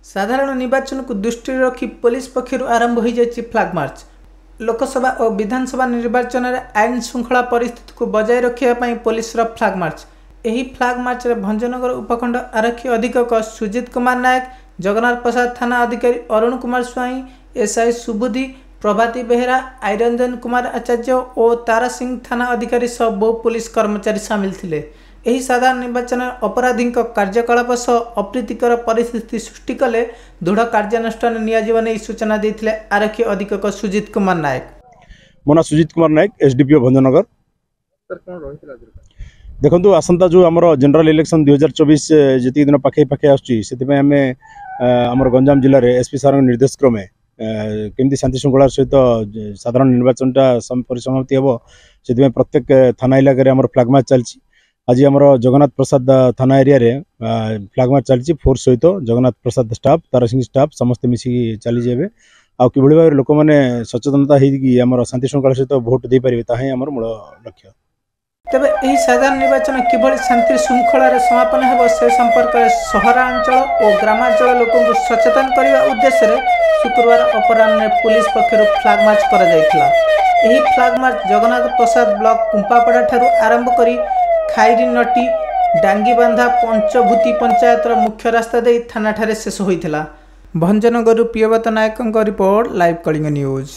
साधारण निर्वाचन को दृष्टि रखी पुलिस पक्षर आरंभ हो जाए फ्लैग मार्च। लोकसभा और विधानसभा निर्वाचन में आईन श्रृंखला परिस्थिति को बजाय रखापी पुलिस फ्लैग मार्च। यही फ्लैग मार्च में भंजनगर उपखंड आरक्षी अधीक्षक सुजित कुमार नायक, जगन्नाथ प्रसाद थाना अधिकारी अरुण कुमार स्वाई, एसआई सुबुद्धि, प्रभाती बेहेरा, आईरंजन कुमार आचार्य और तारा सिंह थाना अधिकारी सह बहु पुलिस कर्मचारी सामिल थे। यही साधारण निर्वाचन अपराधी कार्यकलाप सह अप्रीतिकर परिस्थिति सृष्टि कले दृढ़ कार्यानुष्ठान नहीं सूचना देते आरक्षी अधीक्षक सुजित कुमार नायक। मो ना सुजित कुमार नायक, एसडीपीओ भंजनगर। देखो आसंता जो आमर जनरल इलेक्शन 2024 जी दिन पाखे पाखे आम गंजाम जिले में एसपी सार निर्देश क्रमे केमती शांति श्रृंखला सहित साधारण निर्वाचन परिसमाप्ति हम से प्रत्येक थाना इलाके आम फ्लैग मार्च चलती। आज आम जगन्नाथ प्रसाद थाना एरिया रे फ्लैग मार्च चलती फोर्स सहित जगन्नाथ प्रसाद स्टाफ, तारा सिंह स्टाफ समस्ते मिसिकी चली जाए आ कि भाव लोक मैंने सचेतनता होम शांति श्रृंखला सहित भोट दे पारे ताही आम मूल लक्ष्य। तेबे यही साधारण निर्वाचन किभली शांति श्रृंखला समापन हो से संपर्क में सहरांचल और ग्रामांचल लोक सचेतन करने उद्देश्य शुक्रवार अपराह्न पुलिस पक्षर फ्लैग मार्च करा। फ्लैग मार्च जगन्नाथ प्रसाद ब्लॉक कुंपापड़ा ठारू आरंभ करी खाईरी नटी डांगीबांधा पंचभूति पंचायत मुख्य रास्ता दे थाना ठारे शेष होइथिला। भंजनगर प्रियव्रत नायक रिपोर्ट, लाइव कलिंग न्यूज।